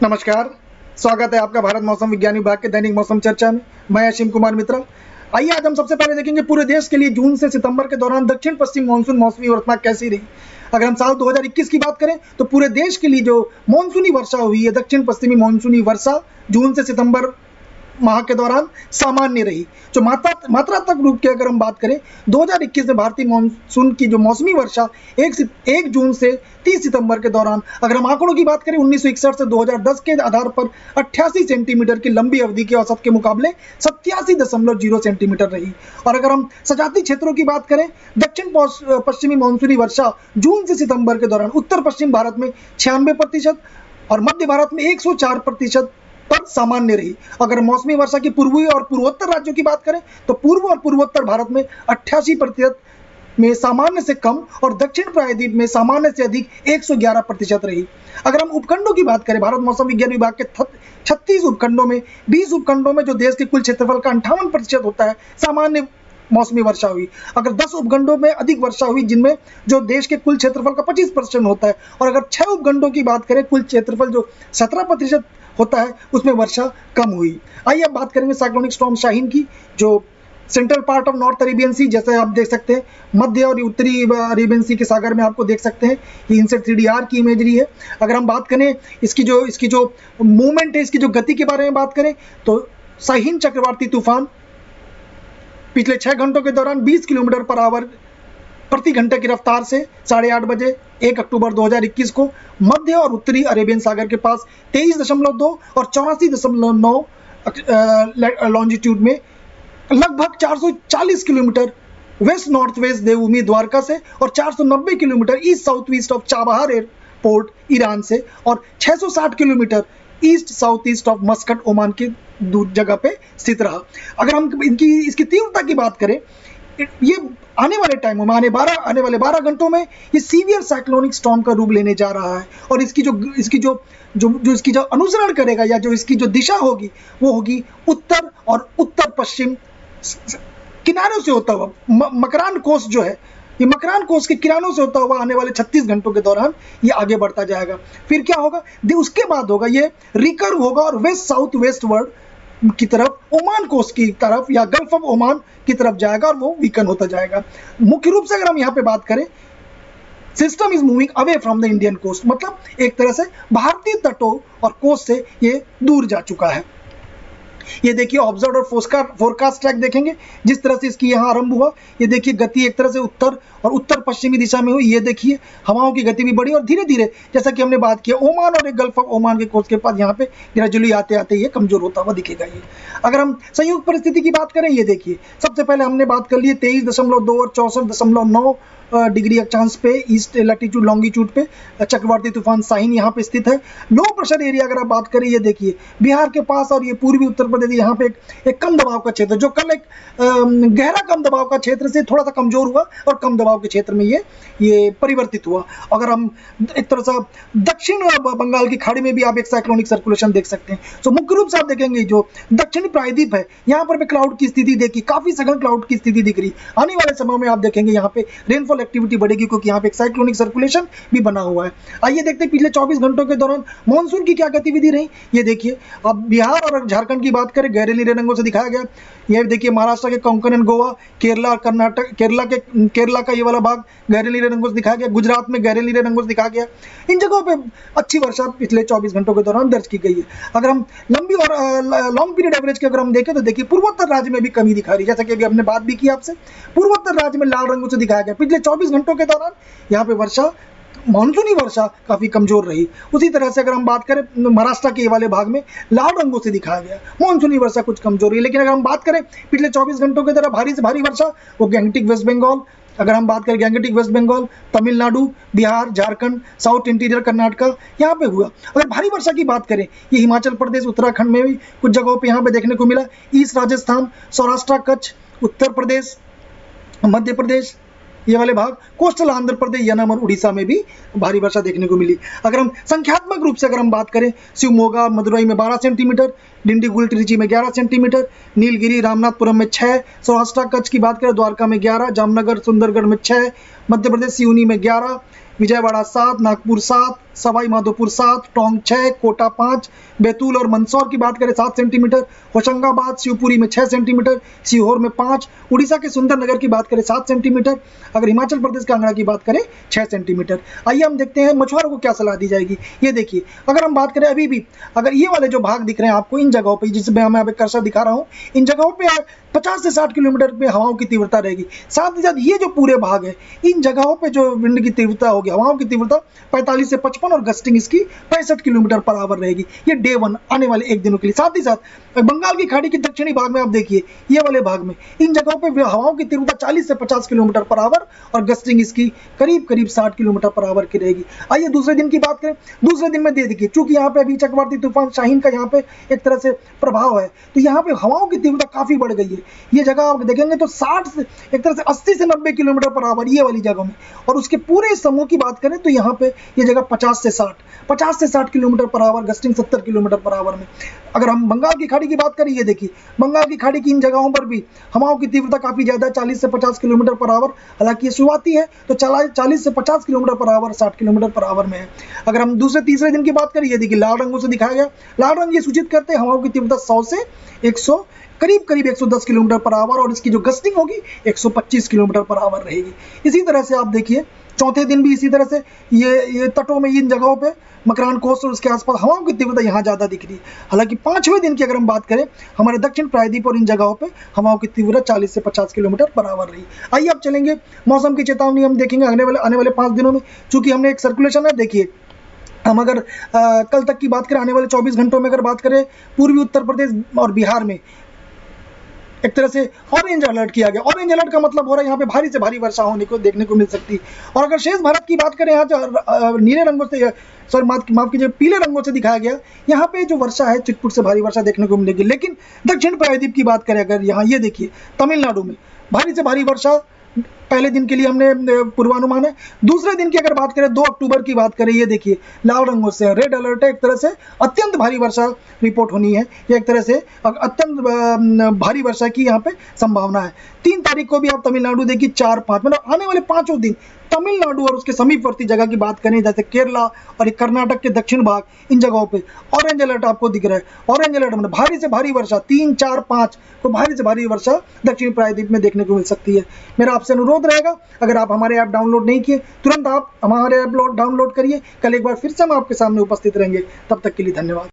नमस्कार, स्वागत है आपका भारत मौसम विज्ञान विभाग के दैनिक मौसम चर्चा में। मैं असीम कुमार मित्रा। आइए आज हम सबसे पहले देखेंगे पूरे देश के लिए जून से सितंबर के दौरान दक्षिण पश्चिम मानसून मौसमी वर्षा कैसी रही। अगर हम साल 2021 की बात करें तो पूरे देश के लिए जो मानसूनी वर्षा हुई है, दक्षिण पश्चिमी मानसूनी वर्षा जून से सितंबर माह के दौरान सामान्य रही। जो मात्रात्मक रूप की अगर हम बात करें 2021 में भारतीय मानसून की जो मौसमी वर्षा 1 जून से 30 सितंबर के दौरान, अगर हम आंकड़ों की बात करें 1961 से 2010 के आधार पर 88 सेंटीमीटर की लंबी अवधि के औसत के मुकाबले 87.0 सेंटीमीटर रही। और अगर हम सजाती क्षेत्रों की बात करें, दक्षिण पश्चिमी मानसूनी वर्षा जून से सितंबर के दौरान उत्तर पश्चिम भारत में 96% और मध्य भारत में 104% पर सामान्य रही। अगर मौसमी वर्षा की पूर्वी और पूर्वोत्तर राज्यों की बात करें तो पूर्व और पूर्वोत्तर भारत में 88% में सामान्य से कम और दक्षिण प्रायद्वीप में सामान्य से अधिक 111% रही। अगर हम उपखंडों की बात करें, भारत मौसम विज्ञान विभाग के 36 उपखंडों में 20 उपखंडों में जो देश के कुल क्षेत्रफल का 58% होता है, सामान्य मौसमी वर्षा हुई। अगर 10 उपखंडों में अधिक वर्षा हुई जिनमें जो देश के कुल क्षेत्रफल का 25% होता है, और अगर 6 उपखंडों की बात करें कुल क्षेत्रफल जो 17% होता है उसमें वर्षा कम हुई। आइए अब बात करेंगे साइक्लोनिक स्टॉर्म शाहीन की, जो central part of north Arabian sea, जैसे आप देख सकते हैं मध्य और उत्तरी अरेबियन सी के सागर में आपको देख सकते हैं। ये इनसेट 3D की इमेजरी है। अगर हम बात करें इसकी जो मूवमेंट है, इसकी जो गति के बारे में बात करें तो शाहीन चक्रवाती तूफान पिछले 6 घंटों के दौरान 20 किलोमीटर पर आवर प्रति घंटे की रफ्तार से 8:30 बजे 1 अक्टूबर 2021 को मध्य और उत्तरी अरेबियन सागर के पास 23.2 और 84.9 लॉन्जिट्यूड में लगभग 440 किलोमीटर वेस्ट नॉर्थ वेस्ट देवभूमि द्वारका से और 490 kilometre east south east of Chabahar airport Iran से और 660 kilometre east south east of Muscat Oman की दूर जगह पे स्थित रहा। अगर हम इसकी तीव्रता की बात करें, ये आने वाले टाइमों में आने वाले 12 घंटों में ये सीवियर साइक्लोनिक स्टॉर्म का रूप लेने जा रहा है। और इसकी जो अनुसरण करेगा या जो इसकी जो दिशा होगी वो होगी उत्तर और उत्तर पश्चिम किनारों से होता हुआ मकरान कोस्ट जो है, ये मकरान कोस्ट के किनारों से होता हुआ आने वाले 36 घंटों के दौरान ये आगे बढ़ता जाएगा। फिर क्या होगा, उसके बाद होगा ये रिकर्व होगा और वेस्ट साउथ वेस्ट वर्ड की तरफ, ओमान कोस्ट की तरफ या गल्फ ऑफ ओमान की तरफ जाएगा और वो वीकन होता जाएगा। मुख्य रूप से अगर हम यहाँ पे बात करें, system is moving away from the Indian coast, मतलब एक तरह से भारतीय तटों और कोस्ट से ये दूर जा चुका है। ये देखिए ऑब्जर्व और फोरकास्ट ट्रैक देखेंगे, जिस तरह से इसकी यहाँ आरंभ हुआ, ये देखिए गति एक तरह से उत्तर और उत्तर पश्चिमी दिशा में हुई। ये देखिए हवाओं की गति भी बढ़ी और धीरे धीरे जैसा कि हमने बात किया ओमान और एक गल्फ ऑफ ओमान के कोस्ट के पास यहाँ पे ग्रेजुअली आते आते ये कमजोर होता हुआ दिखेगा। ये अगर हम संयुक्त परिस्थिति की बात करें, ये देखिए सबसे पहले हमने बात कर ली 23.2 और 64.9 डिग्री अक्षांश पे ईस्ट लैटिट्यूड लॉन्गिट्यूड पे चक्रवाती तूफान शाहीन यहाँ पे स्थित है। लो प्रेशर एरिया अगर आप बात करें, ये देखिए बिहार के पास और ये पूर्वी उत्तर प्रदेश, यहाँ पे एक कम दबाव का क्षेत्र जो कल एक गहरा कम दबाव का क्षेत्र से थोड़ा सा कमजोर हुआ और कम दबाव के क्षेत्र में ये परिवर्तित हुआ। अगर हम एक तरह से दक्षिण बंगाल की खाड़ी में भी आप एक साइक्लोनिक सर्कुलेशन देख सकते हैं। तो मुख्य रूप से आप देखेंगे जो दक्षिणी प्रायद्वीप है, यहाँ पर भी क्लाउड की स्थिति देखिए, काफी सघन क्लाउड की स्थिति दिख रही। आने वाले समय में आप देखेंगे यहाँ पे रेनफॉल एक्टिविटी बढ़ेगी क्योंकि यहाँ पे एक साइक्लोनिक सर्कुलेशन भी बना हुआ है। आइए देखते हैं पिछले 24 घंटों के दौरान मानसून की क्या गतिविधि रही। ये देखिए, अब बिहार और झारखंड की बात करें गहरे नीले रंगों से दिखाया गया। ये देखिए महाराष्ट्र के कोंकण एंड गोवा, केरला और कर्नाटक, केरला का ये वाला भाग गहरे नीले रंगों से दिखाया गया। गुजरात में गहरे नीले रंगों से दिखाया गया। इन जगहों पे अच्छी वर्षा पिछले 24 घंटों के दौरान दर्ज की गई है। अगर हम लंबी और लॉन्ग पीरियड एवरेज की अगर हम देखें तो देखिए पूर्वोत्तर राज्य में भी कमी दिखा रही है, जैसा कि अभी हमने बात भी की आपसे। पूर्वोत्तर राज्य में लाल रंगों से दिखाया गया। पिछले 24 घंटों के दौरान यहाँ पे वर्षा, मानसूनी वर्षा काफी कमजोर रही। उसी तरह से अगर हम बात करें महाराष्ट्र के वाले भाग में लाल रंगों से दिखाया गया, मानसूनी वर्षा कुछ कमजोर रही। लेकिन अगर हम बात करें पिछले 24 घंटों के दौरान भारी से भारी वर्षा, वो गैंगटॉक वेस्ट बंगाल, अगर हम बात करें Gangtok West Bengal, Tamil Nadu, Bihar, Jharkhand, south interior Karnataka, यहाँ पे हुआ। अगर भारी वर्षा की बात करें, ये हिमाचल प्रदेश, उत्तराखंड में भी कुछ जगहों पे यहाँ पे देखने को मिला। ईस्ट राजस्थान, सौराष्ट्र, कच्छ, उत्तर प्रदेश, मध्य प्रदेश, ये वाले भाग, कोस्टल आंध्र प्रदेश, यनम और उड़ीसा में भी भारी वर्षा देखने को मिली। अगर हम संख्यात्मक रूप से अगर हम बात करें, शिवमोगा मदुरई में 12 सेंटीमीटर, डिंडीगुल त्रिची में 11 सेंटीमीटर, नीलगिरी रामनाथपुरम में 6, सौराष्ट्र कच्छ की बात करें द्वारका में 11, जामनगर सुंदरगढ़ में 6, मध्य प्रदेश सिवनी में 11, विजयवाड़ा 7, नागपुर 7, सवाई माधोपुर 7, टोंक 6, कोटा 5, बैतूल और मंदसौर की बात करें 7 सेंटीमीटर, होशंगाबाद शिवपुरी में 6 सेंटीमीटर, सीहोर में 5, उड़ीसा के सुंदरनगर की बात करें 7 सेंटीमीटर, अगर हिमाचल प्रदेश कांगड़ा की बात करें 6 सेंटीमीटर। आइए हम देखते हैं मछुआरों को क्या सलाह दी जाएगी। ये देखिए, अगर हम बात करें अभी भी, अगर ये वाले जो भाग दिख रहे हैं आपको इन जगहों पे, जिसमें मैं यहाँ पे कर्सर दिखा रहा हूँ, इन जगहों पे 50 से 60 किलोमीटर पे हवाओं की तीव्रता रहेगी। साथ ही साथ ये जो पूरे भाग है, इन जगहों पे जो विंड की तीव्रता होगी, हवाओं की तीव्रता 45 से 55 और गस्टिंग इसकी 65 किलोमीटर पर आवर रहेगी। ये डे 1 आने वाले एक दिनों के लिए। साथ ही साथ बंगाल की खाड़ी के दक्षिणी भाग में आप देखिए, ये वाले भाग में इन जगहों पे हवाओं की तीव्रता 40 से 50 किलोमीटर पर आवर और गस्टिंग इसकी करीब 60 किलोमीटर पर आवर की रहेगी। आइए दूसरे दिन की बात करें। दूसरे दिन में देखिए, चूंकि यहाँ पे अभी चक्रवाती तूफान शाहीन का यहाँ पे एक तरह से प्रभाव है, तो यहाँ पे हवाओं की तीव्रता काफी बढ़ गई है। ये जगह आप देखेंगे तो 60 से एक तरह से 80 से 90 किलोमीटर पर आवर ये वाली जगह में, और उसके पूरे समूह की बात करें तो यहाँ पे ये जगह 50 से 60 kilometre per hour, gusting 70 kilometre per hour में। अगर हम बंगाल की खाड़ी की बात करें, ये देखिए बंगाल की खाड़ी की इन जगहों पर भी हवाओं की तीव्रता काफी ज्यादा है, 40 से 50 किलोमीटर पर आवर। हालांकि ये शुरुआती है तो 40 से 50 kilometre per hour, 60 kilometre per hour में है। अगर हम दूसरे तीसरे दिन की बात करें, ये देखिए लाल रंगों से दिखाया गया। लाल रंग ये सूचित करते हैं हवाओं की तीव्रता 100 से 100 करीब 110 किलोमीटर पर आवर, और इसकी जो गस्टिंग होगी 125 किलोमीटर पर आवर रहेगी। इसी तरह से आप देखिए चौथे दिन भी इसी तरह से ये तटों में इन जगहों पे मकरान कोस्ट और उसके आसपास हवाओं की तीव्रता यहाँ ज़्यादा दिख रही है। हालांकि पांचवें दिन की अगर हम बात करें, हमारे दक्षिण प्रायद्वीप और इन जगहों पे हवाओं की तीव्रता 40 से 50 किलोमीटर पर आवर रही। आइए अब चलेंगे मौसम की चेतावनी हम देखेंगे आने वाले 5 दिनों में। चूंकि हमने एक सर्कुलेशन है, देखिए हम अगर कल तक की बात करें, आने वाले 24 घंटों में अगर बात करें, पूर्वी उत्तर प्रदेश और बिहार में एक तरह से ऑरेंज अलर्ट किया गया। ऑरेंज अलर्ट का मतलब हो रहा है यहाँ पे भारी से भारी वर्षा होने को देखने को मिल सकती है। और अगर शेष भारत की बात करें, यहाँ नीले रंगों से, सॉरी माफ कीजिए, पीले रंगों से दिखाया गया, यहाँ पे जो वर्षा है चिटपुट से भारी वर्षा देखने को मिलेगी। लेकिन दक्षिण प्रायद्वीप की बात करें अगर, यहाँ ये देखिए तमिलनाडु में भारी से भारी वर्षा पहले दिन के लिए हमने पूर्वानुमान है। दूसरे दिन की अगर बात करें, 2 अक्टूबर की बात करें, ये देखिए लाल रंगों से रेड अलर्ट है। एक तरह से अत्यंत भारी वर्षा रिपोर्ट होनी है, ये एक तरह से अत्यंत भारी वर्षा की यहाँ पे संभावना है। 3 तारीख को भी आप तमिलनाडु देखिए, 4, 5 मतलब आने वाले 5 दिन तमिलनाडु और उसके समीपवर्ती जगह की बात करें, जैसे केरला और कर्नाटक के दक्षिण भाग, इन जगहों पे ऑरेंज अलर्ट आपको दिख रहा है। ऑरेंज अलर्ट मतलब भारी से भारी वर्षा, 3, 4, 5 को भारी से भारी वर्षा दक्षिण प्रायद्वीप में देखने को मिल सकती है। मेरा आपसे अनुरोध रहेगा, अगर आप हमारे ऐप डाउनलोड नहीं किए, तुरंत आप हमारे ऐप डाउनलोड करिए। कल एक बार फिर से हम आपके सामने उपस्थित रहेंगे। तब तक के लिए धन्यवाद।